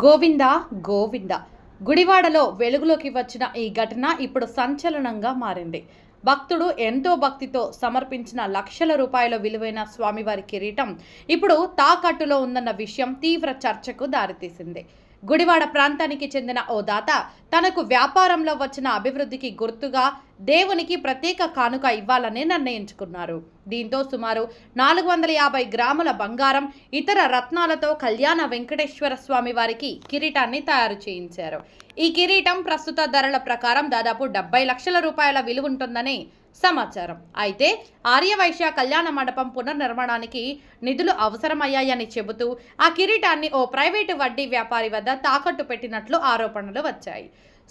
గోవింద గోవింద గుడివాడలో వెలుగులోకి వచ్చిన ఈ ఘటన ఇప్పుడు సంచలనంగా మారింది. భక్తుడు ఎంతో భక్తితో సమర్పించిన లక్షల రూపాయల విలువైన స్వామివారి కిరీటం ఇప్పుడు తాకట్టులో ఉందన్న విషయం తీవ్ర చర్చకు దారితీసింది. గుడివాడ ప్రాంతానికి చెందిన ఓ దాత తనకు వ్యాపారంలో వచ్చిన అభివృద్ధికి గుర్తుగా దేవునికి ప్రత్యేక కానుక ఇవ్వాలని నిర్ణయించుకున్నారు. దీంతో సుమారు 450 గ్రాముల బంగారం, ఇతర రత్నాలతో కళ్యాణ వెంకటేశ్వర స్వామి వారికి కిరీటాన్ని తయారు చేయించారు. ఈ కిరీటం ప్రస్తుత ధరల ప్రకారం దాదాపు 70 లక్షల రూపాయల విలువ ఉంటుందని సమాచారం. అయితే ఆర్యవైశ్య కళ్యాణ మండపం పునర్నిర్మాణానికి నిధులు అవసరమయ్యాయని చెబుతూ ఆ కిరీటాన్ని ఓ ప్రైవేటు వడ్డీ వ్యాపారి వద్ద తాకట్టు పెట్టినట్లు ఆరోపణలు వచ్చాయి.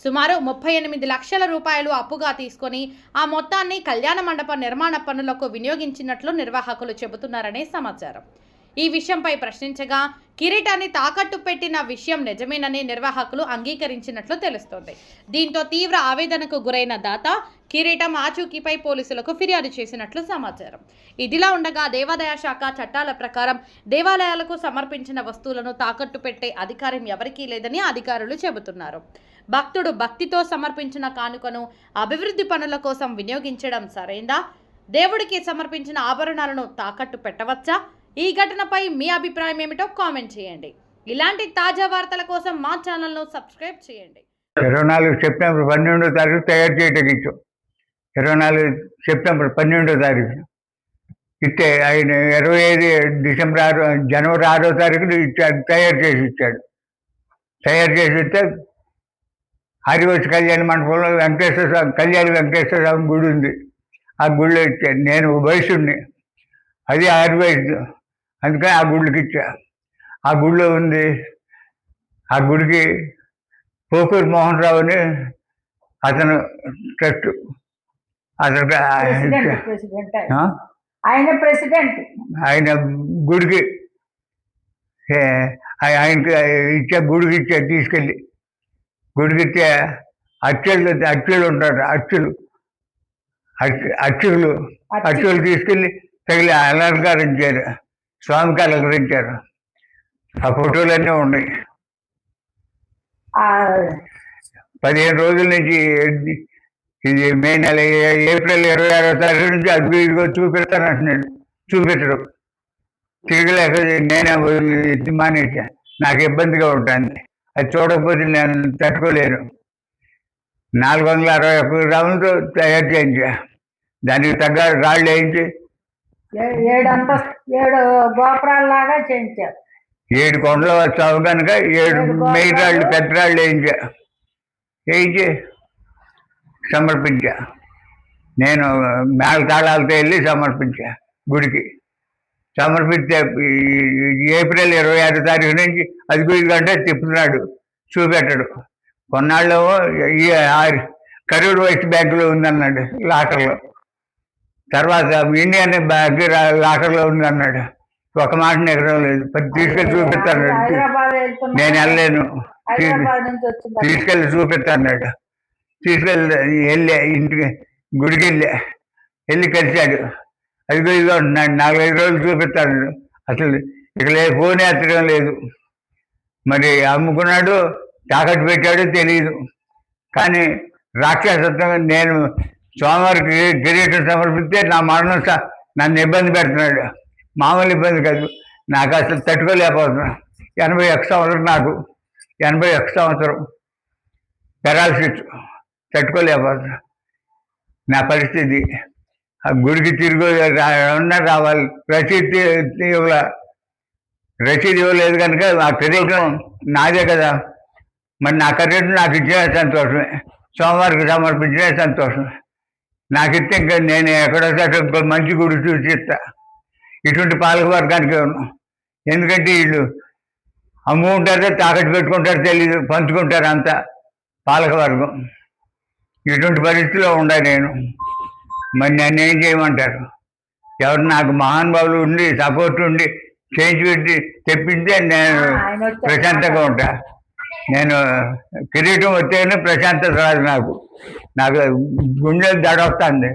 సుమారు 38 లక్షల రూపాయలు అప్పుగా తీసుకొని ఆ మొత్తాన్ని కళ్యాణ మండప నిర్మాణ పనులకు వినియోగించినట్లు నిర్వాహకులు చెబుతున్నారనే సమాచారం. ఈ విషయంపై ప్రశ్నించగా కిరీటాన్ని తాకట్టు పెట్టిన విషయం నిజమేనని నిర్వాహకులు అంగీకరించినట్లు తెలుస్తోంది. దీంతో తీవ్ర ఆవేదనకు గురైన దాత కిరీటం ఆచూకీపై పోలీసులకు ఫిర్యాదు చేసినట్లు సమాచారం. ఇదిలా ఉండగా దేవాదాయ శాఖ చట్టాల ప్రకారం దేవాలయాలకు సమర్పించిన వస్తువులను తాకట్టు పెట్టే అధికారం ఎవరికీ లేదని అధికారులు చెబుతున్నారు. భక్తుడు భక్తితో సమర్పించిన కానుకను అభివృద్ధి పనుల కోసం వినియోగించడం సరైందా? దేవుడికి సమర్పించిన ఆభరణాలను తాకట్టు పెట్టవచ్చా? ఈ ఘటనపై మీ అభిప్రాయం ఏమిటో కామెంట్ చేయండి. ఇలాంటి తాజా వార్తల కోసం మా ఛానల్ను సబ్స్క్రైబ్ చేయండి. 24 సెప్టెంబర్ 12వ తారీఖు తయారు చేయటం ఇచ్చాం. 24 సెప్టెంబర్ 12వ తారీఖు ఇస్తే ఆయన 25 జనవరి 6వ తారీఖున ఇచ్చాడు. తయారు చేసి ఇచ్చాడు. తయారు చేసి ఇస్తే ఆర్యవైశ్య కళ్యాణ మండపంలో కళ్యాణ వెంకటేశ్వర స్వామి గుడి ఉంది. ఆ గుడిలో ఇచ్చాడు. నేను వయసుని, అది ఆర్యవైశ్య, అందుకని ఆ గుడికి ఇచ్చా. ఆ గుడిలో ఉంది. ఆ గుడికి పోకూరు మోహన్ రావు అని అతను ట్రస్ట్, అతను ఆయన గుడికి ఆయనకి ఇచ్చా. గుడికి ఇచ్చా. తీసుకెళ్ళి గుడికి ఇచ్చే అర్చకులు ఉంటారు. అర్చకులు తీసుకెళ్ళి తగిలి అలంకరించారు. స్వామికి అలంకరించారు. ఆ ఫోటోలన్నీ ఉన్నాయి. 15 రోజుల నుంచి, ఇది మే నెల ఏప్రిల్ 26వ తారీఖు నుంచి అద్భుతంగా చూపెడతానంటున్నాడు. చూపెట్టరు. తిరగలేక నేనే మానేసా. నాకు ఇబ్బందిగా ఉంటుంది. అది చూడకపోతే నేను తట్టుకోలేను. 461 గ్రాములతో తయారు చేయించా. దానికి తగ్గ రాళ్ళు వేయించి 7 గోపురాల్లాగా చేయించారు. 7 కొండలు వచ్చావు కనుక 7 మెయిన్ రాళ్ళు, పెద్ద రాళ్ళు వేయించి సమర్పించా. నేను మేళతాళాలతో వెళ్ళి సమర్పించా. గుడికి సమర్పిస్తే ఏప్రిల్ 26వ తారీఖు నుంచి అది 5 గంటలు తిప్పుతున్నాడు. చూపెట్టడు. కొన్నాళ్ళు కరూర్ వైస్ బ్యాంకులో ఉందన్నాడు, లాకర్లో. తర్వాత ఇండియన్ బ్యాంక్ లాకర్లో ఉందన్నాడు. ఒక మాట ఎక్కడం లేదు. తీసుకెళ్ళి చూపిస్తాడు. నేను వెళ్ళలేను, తీసుకెళ్ళి చూపిస్తాడు. వెళ్ళి ఇంటికి గుడికి వెళ్ళి కలిశాడు. అది ఇదిగో ఉంటున్నాడు. 4-5 రోజులు చూపిస్తాడు. అసలు ఇక్కడ ఫోన్ ఎత్తడం లేదు. మరి అమ్ముకున్నాడు, తాకట్టు పెట్టాడు తెలియదు. కానీ రాక్షసత్వంగా నేను స్వామివారికి కిరీటం సమర్పిస్తే నా మరణం నన్ను ఇబ్బంది పెడుతున్నాడు. మామూలు ఇబ్బంది కాదు. నాకు అసలు తట్టుకోలేకపోతున్నా. 81 సంవత్సరం, నాకు 81 సంవత్సరం పెరాలసిస్, తట్టుకోలేకపోతున్నా. నా పరిస్థితి. ఆ గుడికి తిరిగి రావాలి. రసీదు ఇవ్వలేదు కనుక ఆ కిరీటం నాదే కదా. మరి నా కిరీటం నాకు ఇచ్చిన సంతోషమే. సోమవారికి సమర్పించిన సంతోషమే. నాకు ఇస్తే ఇంకా నేను ఎక్కడో ఇంకో మంచి గుడి చూసి ఇస్తా. ఇటువంటి పాలక వర్గానికి ఉన్నాం. ఎందుకంటే వీళ్ళు అమ్ముకుంటారో తాకట్టు పెట్టుకుంటారో తెలియదు, పంచుకుంటారు అంతా పాలక వర్గం. ఇటువంటి పరిస్థితిలో ఉండాలి నేను. మరి నన్ను ఏం చేయమంటారు? ఎవరు నాకు మహానుభావులు ఉండి సపోర్ట్ ఉండి చేయించి పెట్టి తెప్పిస్తే నేను ప్రశాంతంగా ఉంటా. నేను కిరీటం వచ్చేనే ప్రశాంతత రాదు. నాకు గుండెలు దడ వస్తుంది.